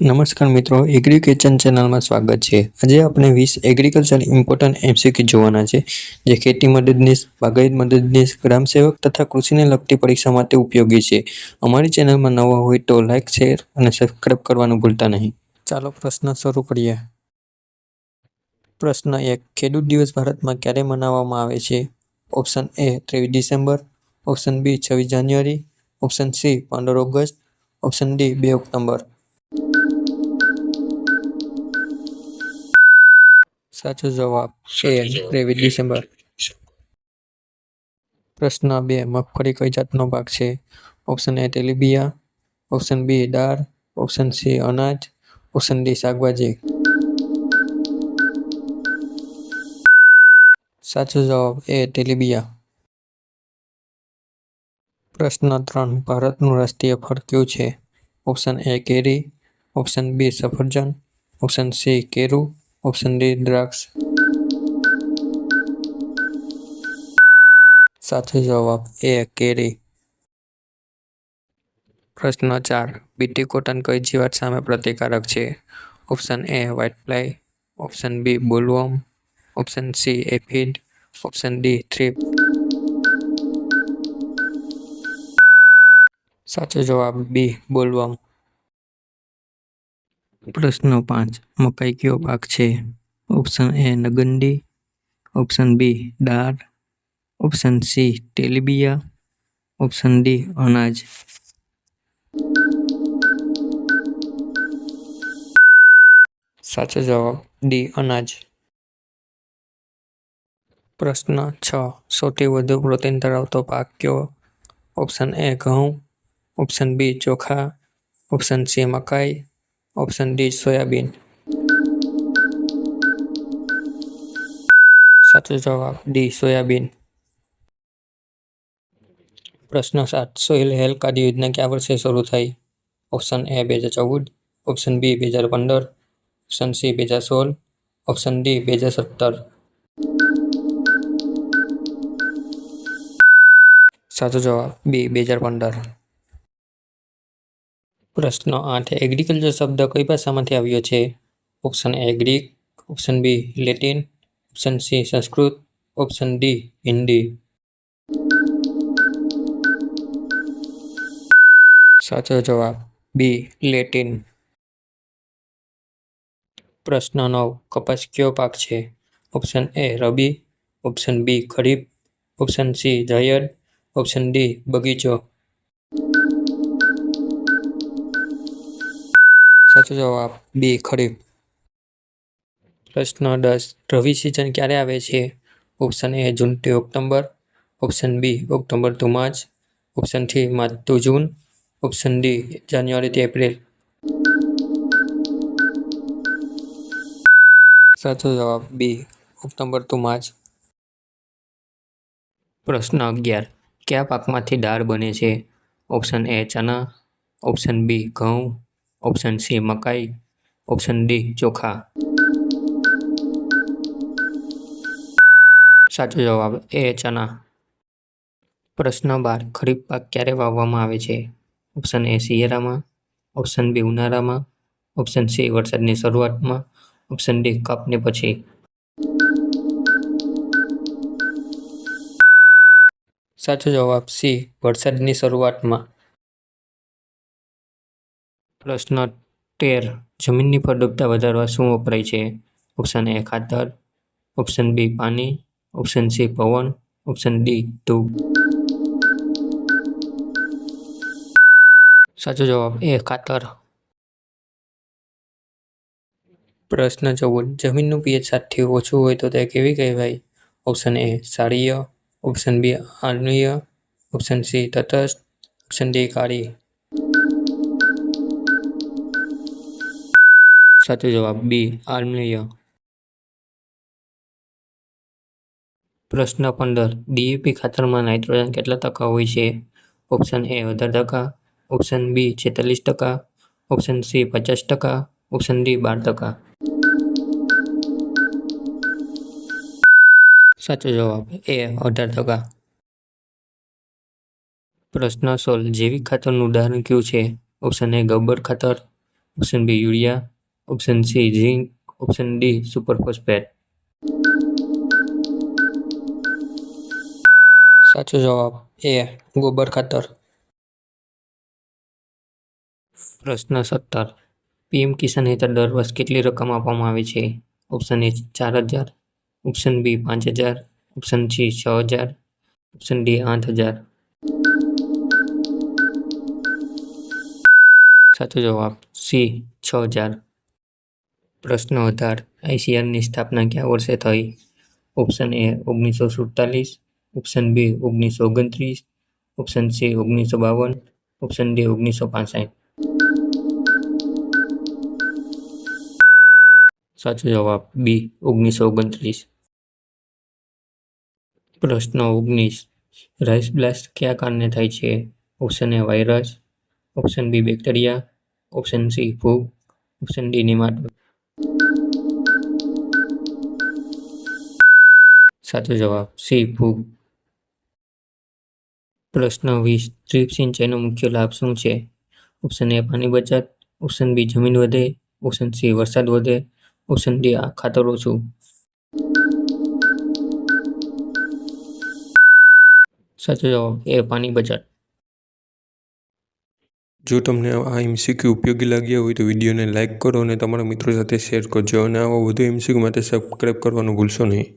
નમસ્કાર મિત્રો, agri kitchen ચેનલમાં સ્વાગત છે. આજે આપણે 20 એગ્રીકલ્ચર ઇમ્પોર્ટન્ટ એમસીક્યુ જોવાના છે, જે ખેતી મદદનીશ, બાગાયત મદદનીશ, ગ્રામ સેવક તથા કૃષિને લગતી પરીક્ષા માટે ઉપયોગી છે. અમારી ચેનલમાં નવા હોય તો લાઇક, શેર અને સબસ્ક્રાઇબ કરવાનું ભૂલતા નહીં. ચાલો પ્રશ્ન શરૂ કરીએ. પ્રશ્ન 1. ખેડૂત દિવસ ભારતમાં ક્યારે મનાવવામાં આવે છે? Option A 23 December, option B 26 January, option C 15 August, option D 2 October. સાચો જવાબ એ 23 ડિસેમ્બર. પ્રશ્ન 2. મગફળી કઈ જાતનો પાક છે? ઓપ્શન એ તેલીબિયા, ઓપ્શન બી દાળ, ઓપ્શન સી અનાજ, ઓપ્શન ડી શાકભાજી. સાચો જવાબ એ તેલીબિયા. પ્રશ્ન 3. ભારતનું રાષ્ટ્રીય ફળ કયું છે? ઓપ્શન એ કેરી, ઓપ્શન બી સફરજન, ઓપ્શન સી કેળું, ઓપ્શન ડી દ્રાક્ષ. સાચો જવાબ એ કેરી. પ્રશ્ન 4. બીટી કોટન કઈ જીવાત સામે પ્રતિકારક છે? Option A white fly, option B bollworm, option C aphid, option D thrip. સાચો જવાબ બી બોલવર્મ. પ્રશ્ન 5. મકાઈ કયો પાક છે? ઓપ્શન એ નગંડી, ઓપ્શન બી દાળ, ઓપ્શન સી તેલીબિયા, ઓપ્શન ડી અનાજ. સાચો જવાબ ડી અનાજ. પ્રશ્ન 6. સૌથી વધુ પ્રોટીન ધરાવતો પાક કયો? ઓપ્શન એ ઘઉં, ઓપ્શન બી ચોખા, ઓપ્શન સી મકાઈ, ઓપ્શન ડી સોયાબીન. સાચો જવાબ ડી સોયાબીન. પ્રશ્ન 7. સોઇલ હેલ્થ કાર્ડ યોજના કયા વર્ષે શરૂ થઈ? Option A 2014, option B 2015, option C 2016, option D 2017. સાચો જવાબ બી 2015. પ્રશ્ન 8. એગ્રીકલ્ચર શબ્દ કઈ ભાષામાંથી આવ્યો છે? Option A Greek, option B Latin, option C Sanskrit, option D Hindi. સાચો જવાબ બી લેટિન. પ્રશ્ન 9. કપાસ કયો પાક છે? Option A rabi, option B kharif, option C zaid, option D બગીચો. સાચો જવાબ બી ખરીફ. પ્રશ્ન 10. રવિ સિઝન ક્યારે આવે છે? ઓપ્શન એ જૂનથી October, option B October to March, option C March to June, option D જાન્યુઆરીથી એપ્રિલ. સાચો જવાબ બી ઓક્ટોબર ટુ માર્ચ. પ્રશ્ન 11. કયા પાકમાંથી દાળ બને છે? ઓપ્શન એ ચના, ઓપ્શન બી ઘઉં, ઓપ્શન સી મકાઈ, ઓપ્શન ડી ચોખા. સાચો જવાબ એ ચના. પ્રશ્ન 12. ખરીફ પાક ક્યારે વાવવામાં આવે છે? ઓપ્શન એ શિયાળામાં, ઓપ્શન બી ઉનાળામાં, ઓપ્શન સી વરસાદની શરૂઆતમાં, ઓપ્શન ડી કાપણી પછી. સાચો જવાબ સી વરસાદની શરૂઆતમાં. પ્રશ્ન 13. જમીનની ફળદ્રુપતા વધારવા શું વપરાય છે? ઓપ્શન એ ખાતર, ઓપ્શન બી પાણી, ઓપ્શન સી પવન, ઓપ્શન ડી ધૂપ. સાચો જવાબ એ ખાતર. પ્રશ્ન 14. જમીનનું પીએચ 7 થી ઓછું હોય તો તે કેવી કહેવાય? ઓપ્શન એ ક્ષારીય, ઓપ્શન બી આમ્લીય, ઓપ્શન સી તટસ્થ, ઓપ્શન ડી કાળી. સાચો જવાબ બી આમ્લીય. પ્રશ્ન 15. ડીએપી ખાતરમાં નાઇટ્રોજન કેટલા ટકા હોય છે? Option A 18%, option B 46%, option C 50%, option D 12%. સાચો જવાબ એ 18%. પ્રશ્ન 16. જૈવિક ખાતરનું ઉદાહરણ કયું છે? ઓપ્શન એ ગોબર ખાતર, option B urea, option C zinc, option D super phosphate. સાચો જવાબ એ ગોબર ખાતર. પ્રશ્ન 17. પીએમ કિસાન હેઠળ દર વર્ષ કેટલી રકમ આપવામાં આવે છે? Option A 4,000, option B 5,000, option C 6,000, option D 8,000. સાચો જવાબ સી 6,000. પ્રશ્ન 18. આઈસીઆરની સ્થાપના કયા વર્ષે થઈ? Option A 1947, option B 1929, option C 1952, option D 1965. સાચો જવાબ બી 1929. પ્રશ્ન 19. રાઈસ બ્લાસ્ટ કયા કારણે થાય છે? Option A virus, option B bacteria, option C ફૂગ, ઓપ્શન ડી નિમાટોડ. સાચો જવાબ સી ફૂગ. પ્રશ્ન 20. ડ્રીપ સિંચાઈનો મુખ્ય લાભ શું છે? ઓપ્શન એ પાણી બચત, ઓપ્શન બી જમીન વધે, ઓપ્શન સી વરસાદ વધે, ઓપ્શન ડી ખાતર ઓછું. સાચો જવાબ એ પાણી બચત. જો તમને આ એમસીક્યુ ઉપયોગી લાગ્યા હોય તો વિડીયોને લાઇક કરો અને તમારા મિત્રો સાથે શેર કરજો અને આવા વધુ એમસીક્યુ માટે સબસ્ક્રાઈબ કરવાનું ભૂલશો નહીં.